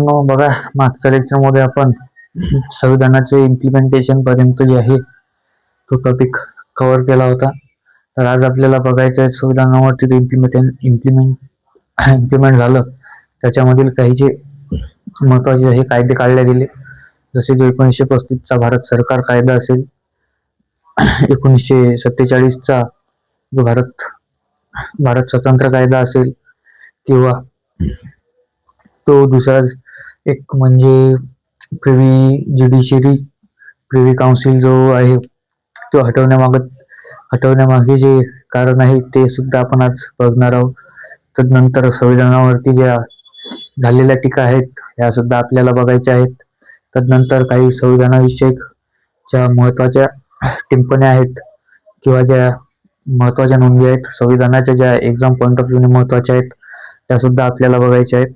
मित्रांनो, बघा, मागच्या लेक्चरमध्ये आपण संविधानाचे इम्प्लिमेंटेशन पर्यंत जे आहे तो टॉपिक कव्हर केला होता. तर आज आपल्याला बघायचं आहे संविधानावरती ते इम्प्लिमेंट झालं त्याच्यामधील काही जे महत्वाचे हे कायदे काढले गेले, जसे की 1935चा भारत सरकार कायदा असेल, 1947चा जो भारत स्वतंत्र कायदा असेल, किंवा तो दुसरा एक म्हणजे प्रिव्ही काउन्सिल जो आहे तो हटवण्यामागे जे कारण आहे ते सुद्धा आपण आज बघणार आहोत. तदनंतर संविधानावरती ज्या झालेल्या टीका आहेत ह्या सुद्धा आपल्याला बघायच्या आहेत. तदनंतर काही संविधानाविषयक ज्या महत्वाच्या टिप्पण्या आहेत किंवा ज्या महत्वाच्या नोंदी आहेत, संविधानाच्या ज्या एक्झाम पॉइंट ऑफ व्ह्यू महत्वाच्या आहेत, त्या सुद्धा आपल्याला बघायच्या आहेत.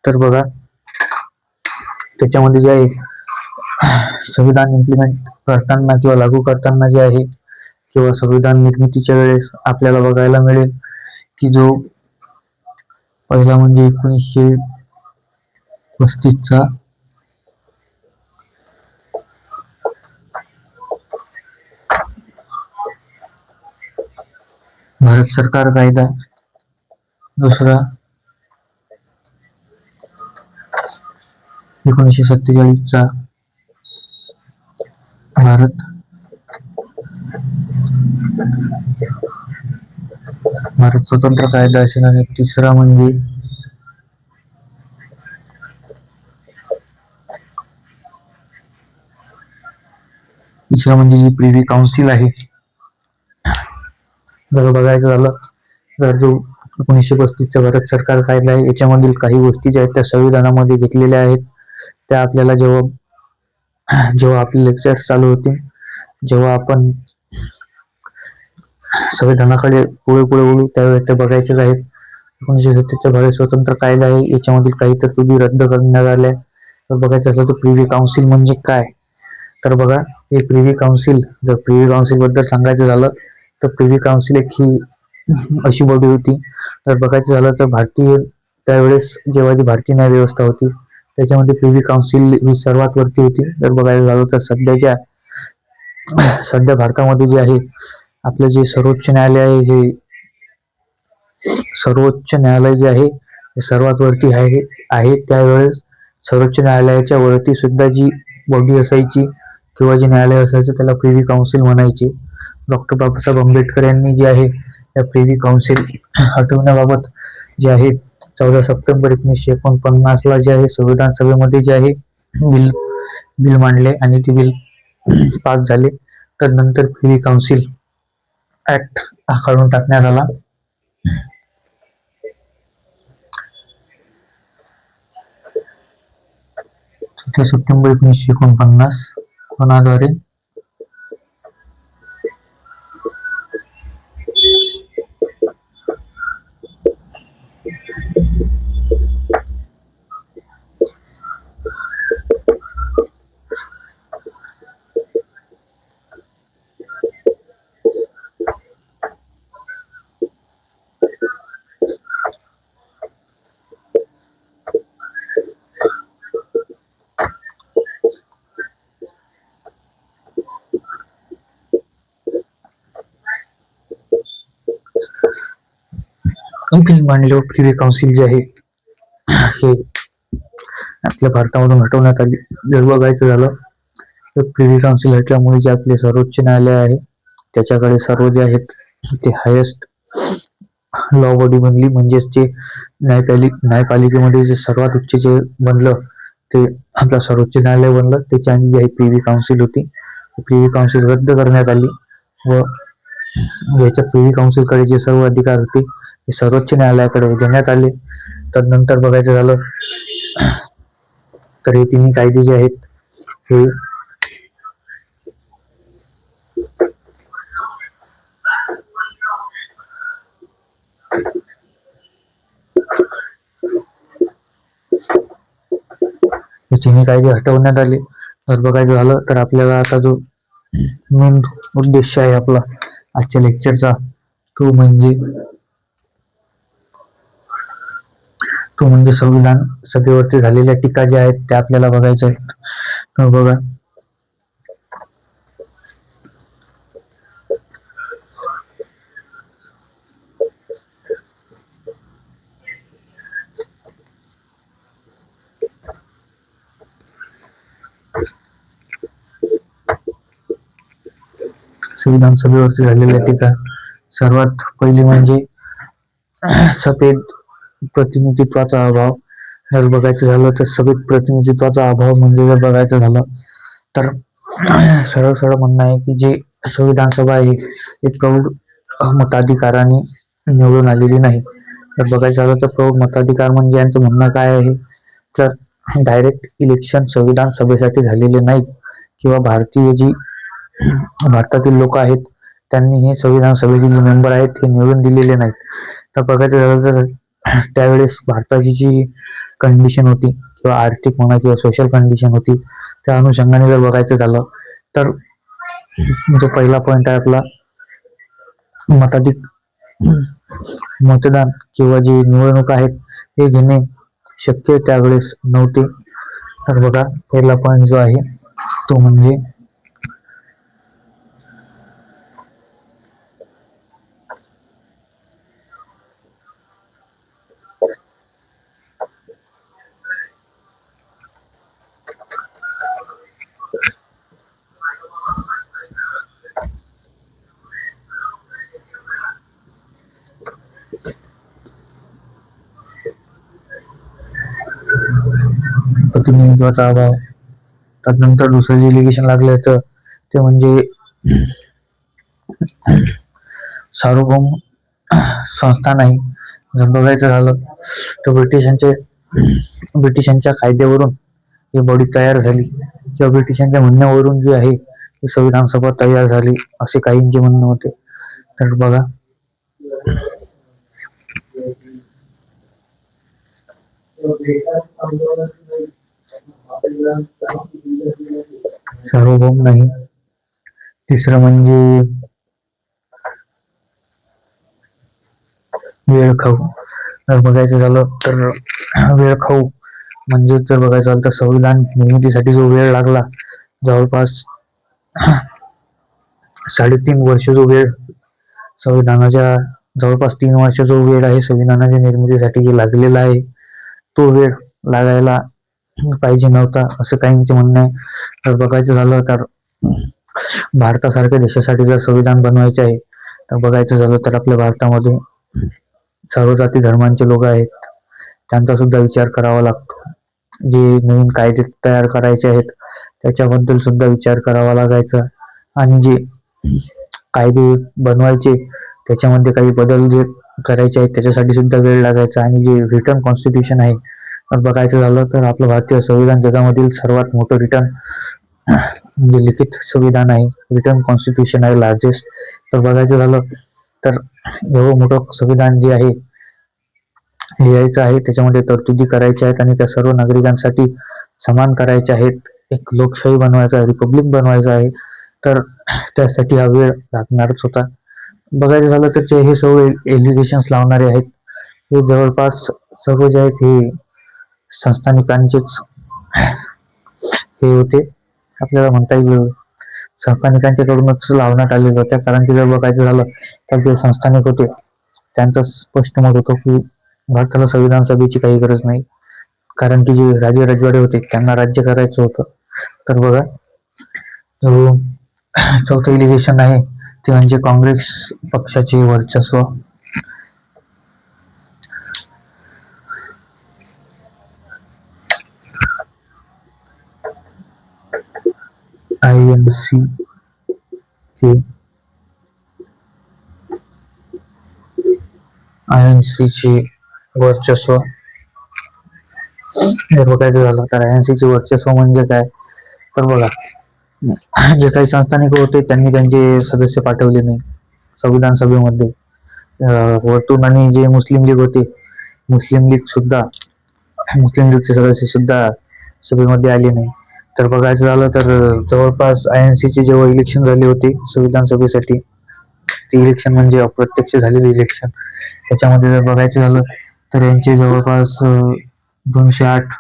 तर बघा, त्याच्यामध्ये जे आहे संविधान इम्प्लिमेंट करताना किंवा लागू करताना जे आहे किंवा संविधान निर्मितीच्या वेळेस आपल्याला बघायला मिळेल की जो पहिला म्हणजे 1935चा भारत सरकार कायदा, दुसरा 1947चा भारत स्वतंत्र कायदा असेल, आणि तिसरा म्हणजे जी प्रिव्ही काउन्सिल आहे. जर बघायचं झालं तर जो 1935चा भारत सरकार कायदा आहे याच्यामधील काही गोष्टी ज्या आहेत त्या संविधानामध्ये घेतलेल्या आहेत. त्या आपल्याला जेव्हा आपले लेक्चर चालू होते, जेव्हा आपण संविधानाकडे पुढे वळू त्यावेळेस ते बघायचेच आहेत. 1937चा भारत स्वतंत्र कायदा आहे, याच्यामधील काही तरतुदी रद्द करण्यात आल्या. तर बघायचं असं तर प्रिव्ही काउन्सिल म्हणजे काय, तर बघा, हे प्रिव्ही काउन्सिल, जर प्रिव्ही काउन्सिल बद्दल सांगायचं झालं तर प्रिव्ही काउन्सिल एक ही अशी बॉडी होती. तर बघायचं झालं तर त्यावेळेस जेव्हा जी भारतीय न्याय व्यवस्था होती त्याच्यामध्ये प्रिव्ही काउन्सिल ही सर्वात वरती होती. जर बघायला झालं तर सध्या भारतामध्ये जे आहे आपलं जे सर्वोच्च न्यायालय जे आहे हे सर्वात वरती आहे. त्यावेळेस सर्वोच्च न्यायालयाच्या वरती सुद्धा जी बॉडी असायची किंवा जे न्यायालय असायचं त्याला प्रिव्ही काउन्सिल म्हणायचे. डॉक्टर बाबासाहेब आंबेडकर यांनी जे आहे या प्रिव्ही काउन्सिल हटवण्याबाबत जे आहे 14 सप्टेंबर 1949ला जे आहे संविधान सभेमध्ये जे आहे बिल मांडले आणि ते बिल पास झाले. तर नंतर प्रिव्ही काउन्सिल ऍक्ट काढून टाकण्यात आला. सप्टेंबर 1949 द्वारे बिल मांडले. प्रिव्ही काउन्सिल जे आहे हे आपल्या भारतामधून हटवण्यात आली. जर बघायचं झालं तर प्रिव्ही काउन्सिल हटल्यामुळे जे आपले सर्वोच्च न्यायालय आहे त्याच्याकडे सर्व जे आहेत ते हायेस्ट लॉ बॉडी बनली. म्हणजेच जे न्यायपालिकेमध्ये जे सर्वात उच्च जे बनलं ते आपलं सर्वोच्च न्यायालय बनलं. त्याची आणि जी आहे प्रिव्ही काउन्सिल होती, प्रिव्ही काउन्सिल रद्द करण्यात आली व याच्या प्रिव्ही काउन्सिलकडे जे सर्व अधिकार होते ते सर्वोच्च न्यायालयाकडे देण्यात आले. तदनंतर बघायचं झालं तर हे तिन्ही कायदे जे आहेत हे तिन्ही कायदे हटवण्यात आले. तर बघायचं झालं तर आपल्याला आता जो मेन उद्देश आहे आपला आजच्या लेक्चरचा तो म्हणजे तो म्हणजे संविधान सभेवरती झालेल्या टीका ज्या आहेत त्या आपल्याला बघायच्या आहेत. तर बघा, संविधान सभेवरती झालेल्या टीका. सर्वात पहिली म्हणजे सभेत प्रतिनिधित्वाचा अभाव. जर बघायचं झालं तर सभेत प्रतिनिधित्वाचा अभाव म्हणजे जर बघायचं झालं तर सरळ सरळ म्हणणं आहे की जे संविधान सभा आहे ही प्रौढ मताधिकाराने निवडून आलेली नाही. तर बघायचं झालं तर प्रौढ मताधिकार म्हणजे यांचं म्हणणं काय आहे, तर डायरेक्ट इलेक्शन संविधान सभेसाठी झालेले नाहीत किंवा भारतातील लोक आहेत त्यांनी हे संविधान सभेचे जे मेंबर आहेत हे निवडून दिलेले नाहीत. तर बघायचं झालं तर त्यावेळेस भारताची जी कंडिशन होती किंवा आर्थिक म्हणा किंवा सोशल कंडिशन होती त्या अनुषंगाने जर बघायचं झालं तर जो पहिला पॉइंट आहे आपला, मतदान किंवा जी निवडणूक आहेत हे घेणे शक्य त्यावेळेस नव्हते. तर बघा, पहिला पॉइंट जो आहे तो म्हणजे प्रतिनिधित्वाचा अभाव. त्यानंतर दुसरं जे इलिगेशन लागलं तर ते म्हणजे सार्वभौम संस्था नाही. जर बघायचं झालं तर ब्रिटिशांच्या कायद्यावरून ही बॉडी तयार झाली किंवा ब्रिटिशांच्या म्हणण्यावरून जी आहे ही संविधान सभा तयार झाली असे काहींचे म्हणणं होते. तर बघा, सार्वभौम नाही. तिसरं म्हणजे वेळ खाऊ. जर बघायचं झालं तर वेळ खाऊ म्हणजे जर बघायचं झालं तर संविधान निर्मितीसाठी जो वेळ लागला, जवळपास 3.5 वर्ष जो वेळ संविधानाच्या जवळपास 3 वर्ष जो वेळ आहे संविधानाच्या निर्मितीसाठी लागलेला आहे तो वेळ लागायला पाहिजे नव्हता असं काहींचे म्हणणं आहे. तर बघायचं झालं तर भारतासारख्या देशासाठी जर संविधान बनवायचे आहे तर बघायचं झालं तर आपल्या भारतामध्ये सर्व जाती धर्मांचे लोक आहेत, त्यांचा सुद्धा विचार करावा लागतो. जे नवीन कायदे तयार करायचे आहेत त्याच्याबद्दल सुद्धा विचार करावा लागायचा आणि जे कायदे बनवायचे त्याच्यामध्ये काही बदल जे करायचे आहेत त्याच्यासाठी सुद्धा वेळ लागायचा. आणि जे रिटर्न कॉन्स्टिट्यूशन आहे तर बघायचं झालं तर आपलं भारतीय संविधान जगामधील सर्वात मोठं रिटर्न म्हणजे लिखित संविधान आहे, रिटर्न कॉन्स्टिट्यूशन आहे लार्जेस्ट. तर बघायचं झालं तर एवढं मोठं संविधान जे आहे लिहायचं आहे त्याच्यामध्ये तरतुदी करायच्या आहेत आणि त्या सर्व नागरिकांसाठी समान करायच्या आहेत. एक लोकशाही बनवायचा आहे, रिपब्लिक बनवायचा आहे, तर त्यासाठी हा वेळ लागणारच होता. बघायचं झालं तर हे सर्व एलिगेशन्स लावणारे आहेत हे जवळपास सर्व जे आहेत हे संस्थानिकांचेच हे होते, आपल्याला म्हणता येईल संस्थानिकांच्याकडूनच लावण्यात आलेले होत्या. कारण की जर बघायचं झालं तर जे संस्थानिक होते त्यांचं स्पष्ट मत होतं की भारताला संविधान सभेची काही गरज नाही, कारण की जे राजे रजवाडे होते त्यांना राज्य करायचं होतं. तर बघा, जो चौथं इलिगेशन आहे ते म्हणजे काँग्रेस पक्षाचे वर्चस्व. INC चे वर्चस्व जर बघायचं झालं तर INC चे वर्चस्व म्हणजे काय, तर बघा, जे काही संस्थानिक होते त्यांनी त्यांचे सदस्य पाठवले नाही संविधान सभेमध्ये. वरतून आणि जे मुस्लिम लीग होते, मुस्लिम लीगचे सदस्य सुद्धा सभेमध्ये आले नाही. तर बघायचं झालं तर जवळपास INC चे जेव्हा इलेक्शन झाले होते संविधान सभेसाठी, ते इलेक्शन म्हणजे अप्रत्यक्ष झालेले इलेक्शन, त्याच्यामध्ये जर बघायचं झालं तर यांचे जवळपास 208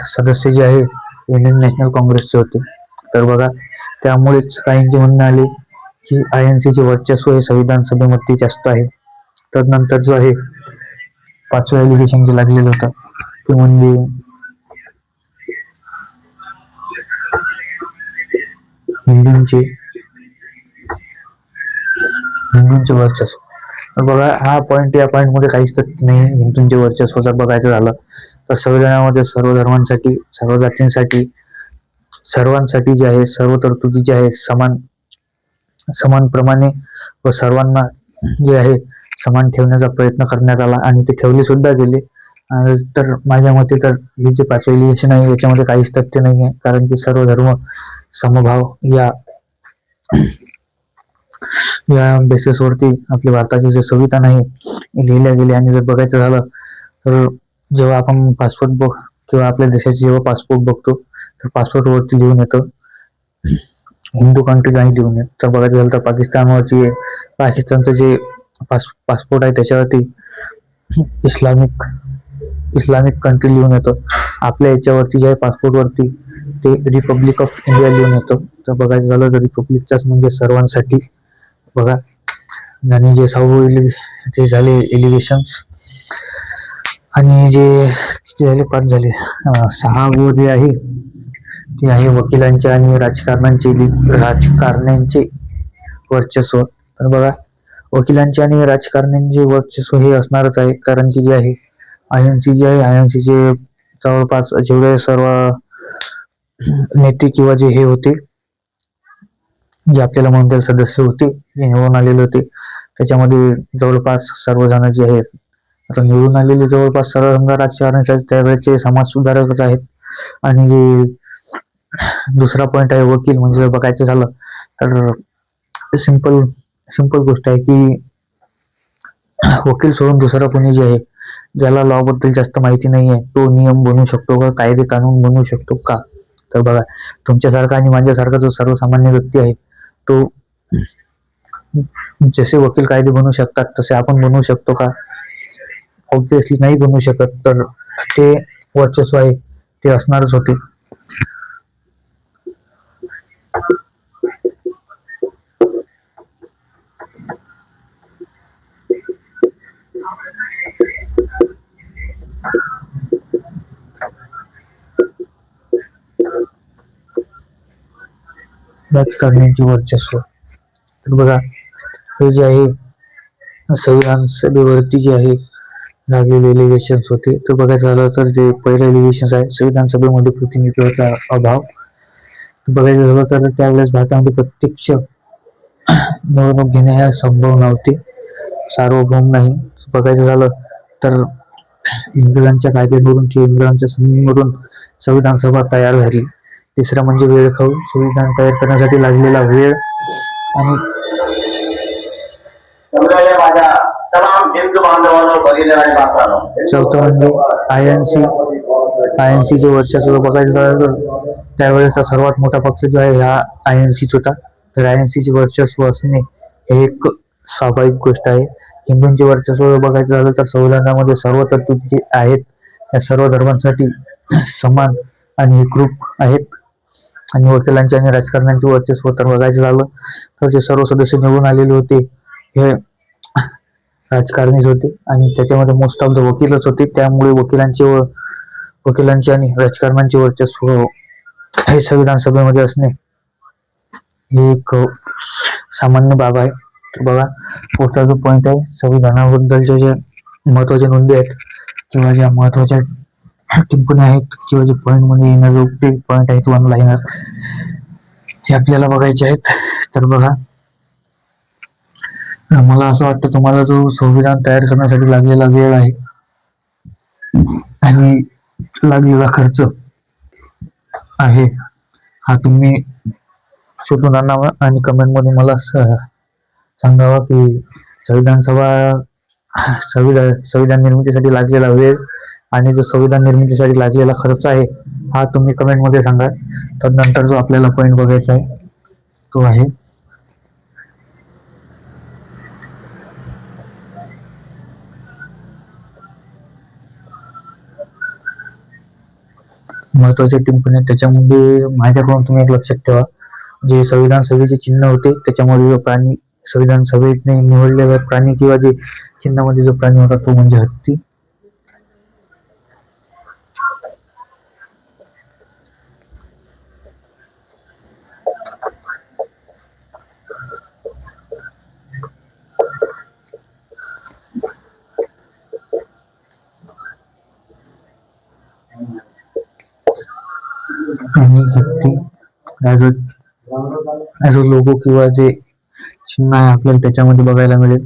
सदस्य जे आहे इंडियन नॅशनल काँग्रेसचे होते. तर बघा, त्यामुळेच काहींचे म्हणणं आले की INCचे वर्चस्व हे संविधान सभेमध्ये जास्त आहे. तर नंतर जो आहे 5वं एलिगेशन जे लागलेलं होतं ते म्हणजे हिंदूंचे वर्चस्व. तर बघा, हा पॉईंट या पॉईंट मध्ये काहीच तथ्य नाही. हिंदूंचे वर्चस्व जर बघायचं झालं तर संविधानामध्ये सर्व धर्मांसाठी, सर्व जातींसाठी, सर्वांसाठी जे आहे सर्व तरतुदी जे आहे समान प्रमाणे व सर्वांना जे आहे समान ठेवण्याचा प्रयत्न करण्यात आला आणि ते ठेवले सुद्धा गेले. तर माझ्या मते तर हे जे 5वं एलिगेशन आहे याच्यामध्ये काहीच तथ्य नाही आहे, कारण की सर्व धर्म समभाव या बेसिसवरती आपले भारताचे जे संविधान आहे लिहिल्या गेले. आणि जर बघायचं झालं तर जेव्हा आपण पासपोर्ट किंवा आपल्या देशाचे जेव्हा पासपोर्ट बघतो तर पासपोर्ट वरती लिहून येतं हिंदू कंट्री नाही लिहून येत. तर बघायचं झालं तर पाकिस्तानचं जे पासपोर्ट आहे त्याच्यावरती इस्लामिक कंट्री लिहून येतं. आपल्या याच्यावरती जे आहे पासपोर्ट वरती ते रिपब्लिक ऑफ इंडिया लिहून येतं. तर बघायचं झालं तर रिपब्लिकचाच म्हणजे सर्वांसाठी. बघा, आणि जे 6 ते झाले एलिगेशन्स आणि जे झाले 5 झाले 6 जे आहे ते आहे वकिलांचे आणि राजकारण्यांचे वर्चस्व. तर बघा, वकिलांचे आणि राजकारण्यांचे वर्चस्व हे असणारच आहे, कारण की जे आहे INC जे आहे INCचे जवळपास जेवढे सर्व नेते किंवा जे हे होते जे आपल्याला म्हणता सदस्य होते जे निवडून आलेले होते त्याच्यामध्ये जवळपास सर्वजण जे आहेत आता निवडून आलेले जवळपास सर्व राजकारणाचे त्यावेळेचे समाज सुधारकच आहेत. आणि जे दुसरा पॉइंट आहे वकील, म्हणजे जर बघायचं झालं तर सिंपल गोष्ट आहे की वकील सोडून दुसरा कोणी जे आहे ज्याला लॉ बद्दल जास्त माहिती नाही आहे तो नियम बनवू शकतो का, कायदे कानून बनवू शकतो का? तर बघा, तुमच्यासारखा आणि माझ्यासारखा जो सर्वसामान्य व्यक्ती आहे तो जसे वकील कायदे बनवू शकतात तसे आपण बनवू शकतो का? ऑब्विसली नाही बनवू शकत. तर ते वर्चस्व आहे ते असणारच होते. राजकारण्यांचे वर्चस्व. तर बघा, हे जे आहे संविधान सभेवरती जे आहे लागलेले एलिगेशन्स होते. तर बघायचं झालं तर जे पहिले एलिगेशन्स आहे संविधान सभेमध्ये प्रतिनिधित्वाचा अभाव. बघायचं झालं तर त्यावेळेस भारतामध्ये प्रत्यक्ष निवडणूक घेणे हे संभव नव्हते, सार्वभौम नाही. बघायचं झालं तर इंग्रजांच्या कायद्यावरून किंवा इंग्रजांच्या संधीवरून संविधान सभा तयार झाली. तिसरा म्हणजे वेळ खाऊ, संविधान तयार करण्यासाठी लागलेला वेळ. आणि चौथं म्हणजे INCचे वर्चस्व. बघायचं झालं तर त्यावेळेचा सर्वात मोठा पक्ष जो आहे हा INCच होता. तर INCचे वर्चस्व असणे हे एक स्वाभाविक गोष्ट आहे. हिंदूंचे वर्चस्व बघायचं झालं तर संविधानामध्ये सर्व तरतुदी आहेत या सर्व धर्मांसाठी समान आणि एकरूप आहेत. आणि वकिलांचे आणि राजकारण्यांचे वर्चस्व तर बघायचं झालं तर जे सर्व सदस्य निवडून आलेले होते हे राजकारणीच होते आणि त्याच्यामध्ये मोस्ट ऑफ द वकीलच होते. त्यामुळे वकिलांचे आणि राजकारण्यांचे वर्चस्व हे संविधान सभेमध्ये असणे ही एक सामान्य बाब आहे. तर बघा, पुढचा जो पॉइंट आहे संविधानाबद्दलचे जे महत्वाच्या नोंदी आहेत किंवा ज्या महत्वाच्या टिप्पणी आहेत किंवा जे पॉइंट मध्ये येण्याजोगते पॉइंट आहेत वन लाईनर हे आपल्याला बघायचे आहेत. तर बघा, मला असं वाटतं तुम्हाला जो संविधान तयार करण्यासाठी लागलेला वेळ आहे आणि लागलेला खर्च आहे हा तुम्ही शोधून आणावा आणि कमेंट मध्ये मला सांगावा की संविधान निर्मितीसाठी लागलेला वेळ आणि जो संविधान निर्मितीसाठी लागलेला खर्च आहे हा तुम्ही कमेंट मध्ये सांगा. तर नंतर जो आपल्याला पॉइंट बघायचा आहे तो आहे महत्वाच्या टिप्पणी आहेत. त्याच्यामध्ये माझ्याकडून तुम्ही एक लक्षात ठेवा, जे संविधान सभेचे चिन्ह होते त्याच्यामध्ये जो प्राणी संविधान सभेने निवडलेला प्राणी किंवा जे चिन्हामध्ये जो प्राणी होता तो म्हणजे हत्ती. आणि हत्ती ॲज अ लोगो किंवा जे चिन्ह आहे आपल्याला त्याच्यामध्ये बघायला मिळेल.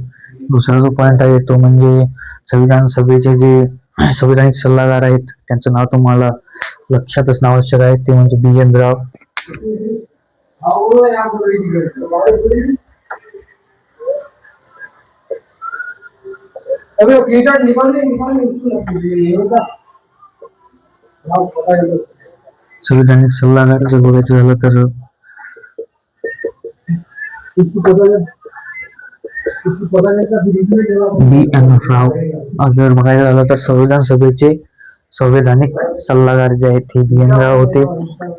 दुसरा जो पॉइंट आहे तो म्हणजे संविधान सभेचे जे संविधानिक सल्लागार आहेत त्यांचं नाव तुम्हाला लक्षात असणं आवश्यक आहे, ते म्हणजे BN राव. संविधानिक सल्लागार जर बघायचं झालं तर BN राव. जर बघायचं झालं तर संविधान सभेचे संवैधानिक सल्लागार जे आहेत ते BN राव होते.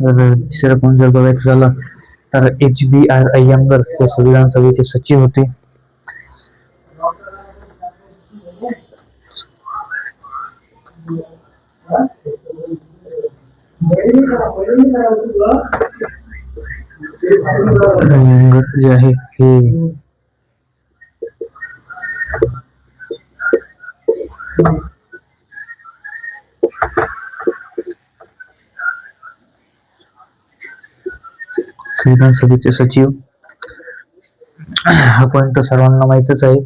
जर तिसरं पण जर बघायचं झालं तर HBR अय्यंगर हे संविधान सभेचे सचिव होते. अय्यंगर जे आहे हे संविधान सभेचे सचिव. हा पॉइंट सर्वांना माहितच आहे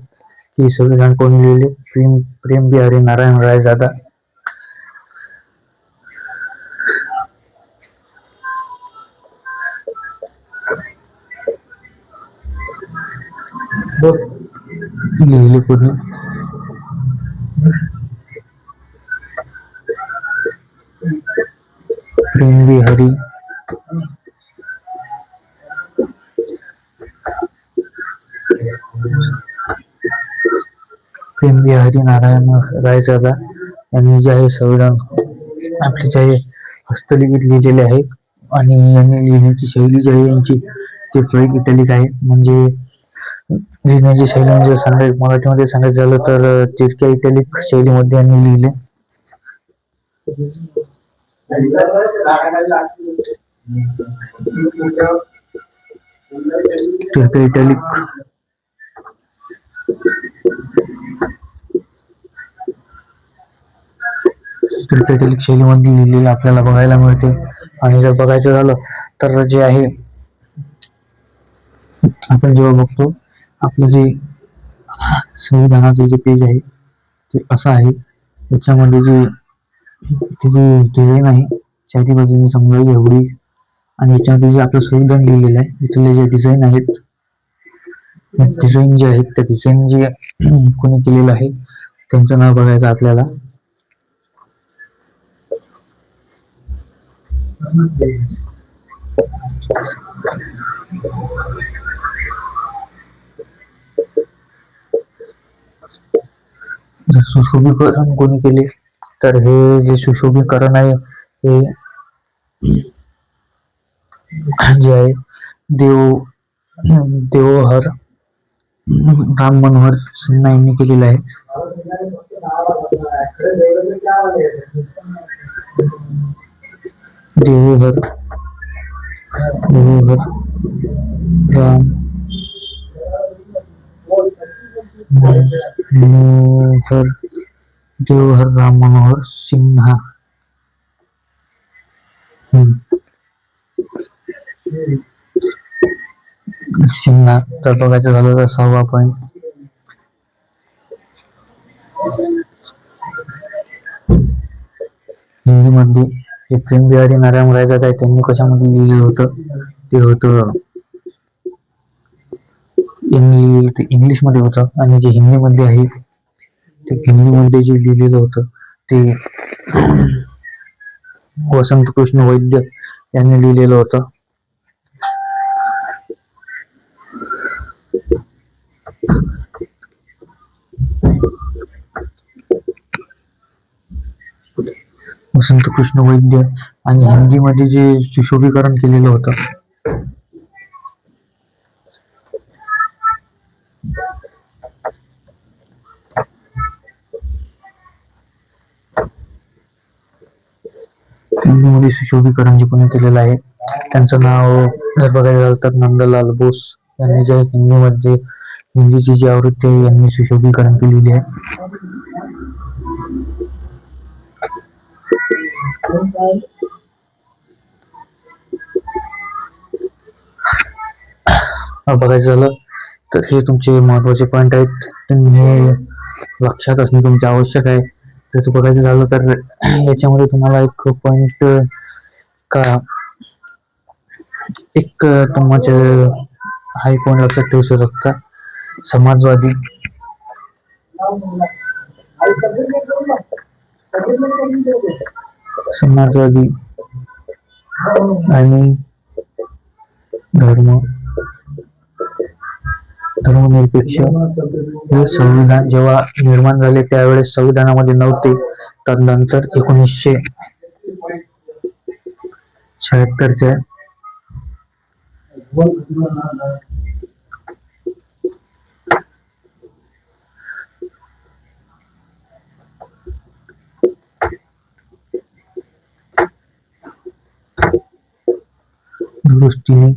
की संविधान कोणी लिहिले, प्रेम बिहारी नारायण रायजादा. लिहिले कोणी? प्रेम बिहारी नारायण रायजादा यांनी जे आहे संविधान आपले जे आहे हस्तलिखित लिहिलेले आहे. आणि यांनी लिहिण्याची शैली जी आहे यांची ते फ्लोइड इटॅलिक आहे. म्हणजे लिहिण्याची शैली म्हणजे मराठीमध्ये सांगायचं झालं तर तिरक्या इटॅलिक शैलीमध्ये यांनी लिहिले. तिरक्या इटॅलिक शैलीमध्ये लिहिलेलं आपल्याला बघायला मिळते. आणि जर बघायचं झालं तर जे आहे आपण जेव्हा बघतो आपलं जे संविधानाचे जे पेज आहे ते असं आहे. त्याच्यामध्ये जी डिझाईन आहे चारी बाजूने समजा एवढी, आणि याच्यामध्ये जे आपलं संविधान लिहिलेलं आहे इथले जे डिझाईन आहेत डिझाईन जे आहेत त्या डिझाईन जे कोणी केलेलं आहे त्यांचं नाव बघायचं आपल्याला. सुशोभीकरण कोणी केले तर हे जे सुशोभीकरण आहे हे जे आहे देवहर राम मनोहर सिन्हा यांनी केलेलं आहे. देवहर राम देवहर राम मनोहर सिन्हा. सिन्हा. तर बघायचं झालं तर 6वा पॉइंट हिंदीमध्ये हे प्रेम बिहारी नारायण रायजादा आहे त्यांनी कशामध्ये लिहिलेलं होतं ते होतं इंग्लिशमध्ये होतं. आणि जे हिंदीमध्ये आहे ते हिंदीमध्ये जे लिहिलेलं होतं ते वसंत कृष्ण वैद्य यांनी लिहिलेलं होतं. वसंत कृष्ण वैद्य आणि हिंदीमध्ये जे सुशोभीकरण केलेलं होतं हिंदीमध्ये सुशोभीकरण जे कोणी केलेलं आहे त्यांचं नाव जर बघायला झालं तर नंदलाल बोस यांनी जे हिंदीमध्ये हिंदीची जी आवृत्ती आहे यांनी सुशोभीकरण केलेली आहे. बघायचं झालं तर हे तुमचे महत्वाचे पॉइंट आहेत, तुम्ही हे लक्षात असणे तुमचे आवश्यक आहे. जर बघायचं झालं तर याच्यामध्ये तुम्हाला एक पॉइंट का एक तुमचे हाय पॉइंट लक्षात ठेवू शकता. समाजवादी समाजवादी आणि धर्मनिरपेक्ष हे संविधान जेव्हा निर्माण झाले त्यावेळेस संविधानामध्ये नव्हते, तर नंतर 1976च्या दुरुस्तीने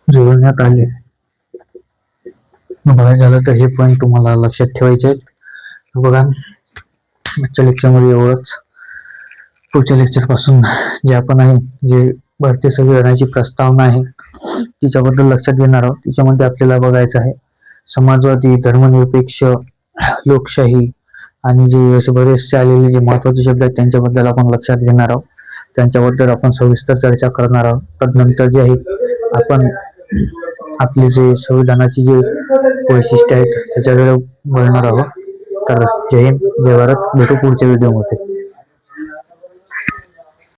जोडण्यात आले. बघायचं झालं तर हे पॉइंट तुम्हाला लक्षात ठेवायचे आहेत. बघा आजच्या लेक्चरमध्ये एवढंच. पुढच्या लेक्चर पासून जे आपण आहे जे भारतीय संविधानाची प्रस्तावना आहे तिच्याबद्दल लक्षात घेणार आहोत. तिच्यामध्ये आपल्याला बघायचं आहे समाजवादी, धर्मनिरपेक्ष, लोकशाही आणि जे असे बरेचसे आलेले जे महत्वाचे शब्द आहेत त्यांच्याबद्दल आपण लक्षात घेणार आहोत. त्यांच्याबद्दल आपण सविस्तर चर्चा करणार आहोत. तदनंतर जे आहे आपण आपले जे संविधानाची जे वैशिष्ट्य आहेत त्याच्याकडे बोलणार आहोत. तर जय हिंद, जय भारत. भेटू पुढच्या व्हिडिओमध्ये.